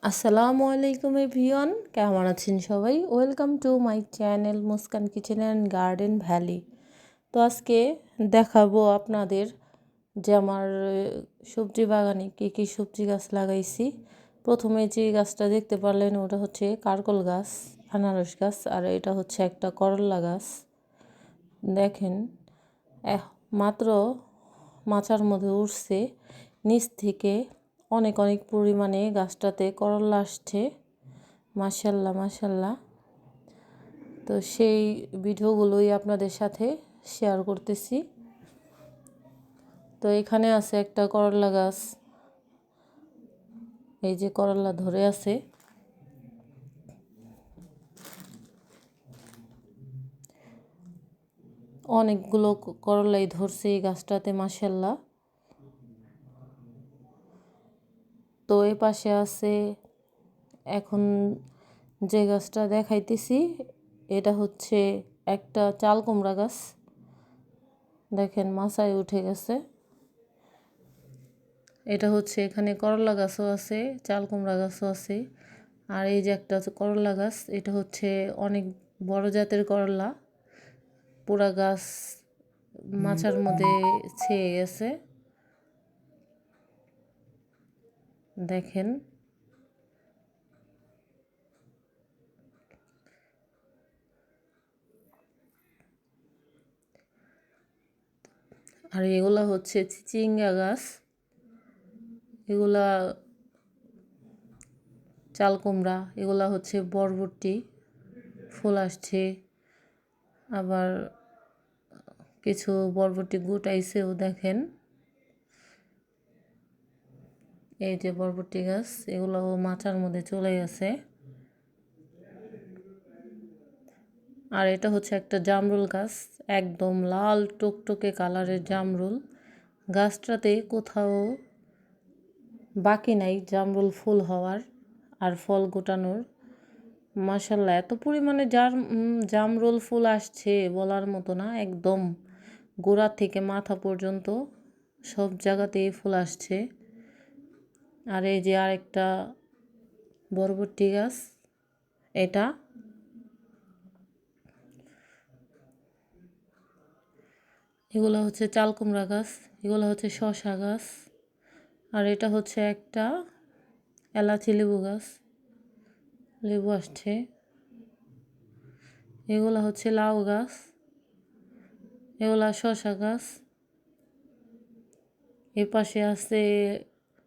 আসসালামু আলাইকুম এভরিওয়ান, কেমন আছেন সবাই? Welcome to my channel Muskan kitchen and garden valley. তো আজকে দেখাবো আপনাদের যে আমার সবজি বাগানে কী কী সবজি গাছ লাগাইছি। প্রথমে যে গাছটা দেখতে পারলেন ওটা হচ্ছে কারকল গাছ, আনারস গাছ, আর এটা হচ্ছে একটা করলা গাছ। দেখেন মাত্র মাচার মধ্যে উঠছে, নিচ থেকে অনেক অনেক পরিমাণে গাছটাতে করলা আসছে। মাশাল্লাহ মাশাল্লাহ। তো সেই ভিডিওগুলোই আপনাদের সাথে শেয়ার করতেছি। তো এখানে আছে একটা করলা গাছ, এই যে করলা ধরে আছে। অনেকগুলো করলাই ধরছে এই গাছটাতে মাশাল্লাহ। তো এই পাশে আছে এখন যে গাছটা দেখাইতেছি, এটা হচ্ছে একটা চাল কুমড়া গাছ। দেখেন মাচায় উঠে গেছে। এটা হচ্ছে এখানে করলা গাছও আছে, চাল কুমড়া গাছও আছে। আর এই যে একটা করলা গাছ, এটা হচ্ছে অনেক বড় জাতের করলা, পুরা গাছ মাচার মধ্যে ছেয়ে গেছে। দেখেন আর এগুলা হচ্ছে চিচিঙ্গা গাছ, এগুলা চাল কুমড়া, এগুলা হচ্ছে বরবটি, ফুল আসছে। আবার কিছু বরবটি গুটাইছেও দেখেন। এই যে বরবটি গাছ, এগুলো মাচার মধ্যে চলে গেছে। আর এটা হচ্ছে একটা জামরুল গাছ, একদম লাল টকটকে কালারের জামরুল। গাছটাতে কোথাও বাকি নাই জামরুল ফুল হওয়ার আর ফল গোটানোর। মাশাল্লাহ, এত পরিমাণে জামরুল ফুল আসছে বলার মতো না, একদম গোড়া থেকে মাথা পর্যন্ত সব জায়গাতেই ফুল আসছে। আর এই যে আরেকটা বরবটি গাছ, এটা এগুলো হচ্ছে চাল কুমড়া গাছ, এগুলো হচ্ছে শসা গাছ। আর এটা হচ্ছে একটা এলাচি লেবু গাছ, লেবু আসছে। এগুলো হচ্ছে লাউ গাছ, এগুলা শসা গাছ। এ পাশে আছে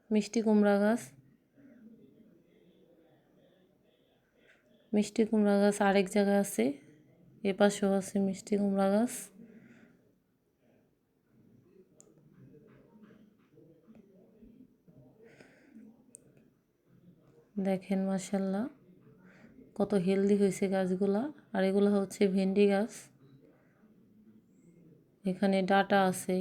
মিষ্টি কুমড়া গাছ, মিষ্টি কুমড়া গাছ আরেক জায়গায় আছে। এ পাশেও আছে মিষ্টি কুমড়া গাছ। দেখেন মাশাল্লাহ কত হেলদি হয়েছে গাছগুলা। আর এগুলো হচ্ছে ভেন্ডি গাছ, এখানে ডাটা আছে।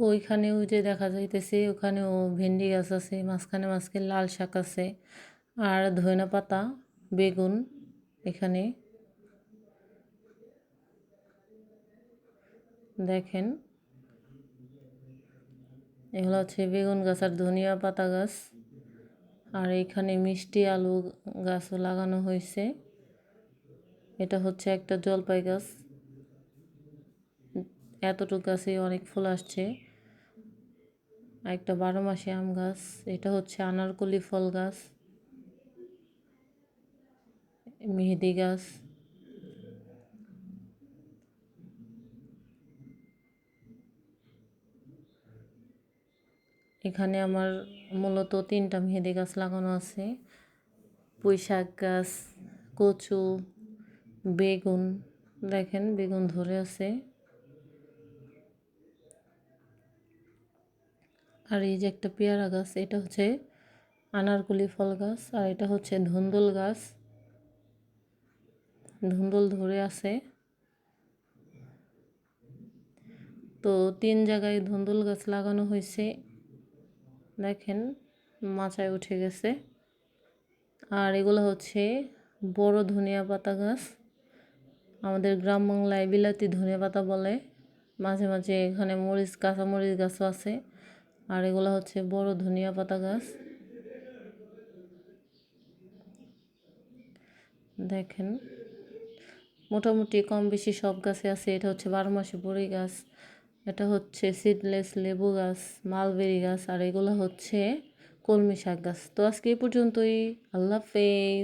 ওইখানে ওই যে দেখা যাইতেছে ওখানেও ভেন্ডি গাছ আছে, মাঝখানে মাঝখানে লাল শাক আছে, আর ধইনা পাতা, বেগুন। এখানে দেখেন এগুলো হচ্ছে বেগুন গাছ আর ধনিয়া পাতা গাছ। আর এখানে মিষ্টি আলু গাছও লাগানো হয়েছে। এটা হচ্ছে একটা জলপাই গাছ, এতটুকু গাছে অনেক ফুল আসছে। একটা 12 মাসে আম গাছ, এটা হচ্ছে আনারকলি ফল গাছ, মেহেদি গাছ। এখানে আমার মূলত 3টা মেহেদি গাছ লাগানো আছে, পুঁই শাক গাছ, কচু, বেগুন। দেখেন বেগুন ধরে আছে। আর এই যে একটা পেয়ারা গাছ, এটা হচ্ছে আনারকলি ফল গাছ। আর এটা হচ্ছে ধুন্দুল গাছ, ধুন্দুল ধরে আছে। তো 3 জায়গায় ধুন্দুল গাছ লাগানো হয়েছে। দেখেন মাচায় উঠে গেছে। আর এগুলো হচ্ছে বড় ধনিয়া পাতা গাছ, আমাদের গ্রাম বাংলায় বিলাতি ধনিয়া পাতা বলে। মাঝে মাঝে এখানে কাঁচা মরিচ গাছও আছে। আর এগুলো হচ্ছে বড় ধনিয়া পাতা গাছ। দেখেন মোটামুটি কম বেশি সব গাছে আছে। এটা হচ্ছে 12 মাসে বড়ি গাছ, এটা হচ্ছে সিডলেস লেবু গাছ, মালবেরি গাছ, আর এগুলো হচ্ছে কলমি শাক গাছ। তো আজকে এই পর্যন্তই। আল্লাহ হাফেজ।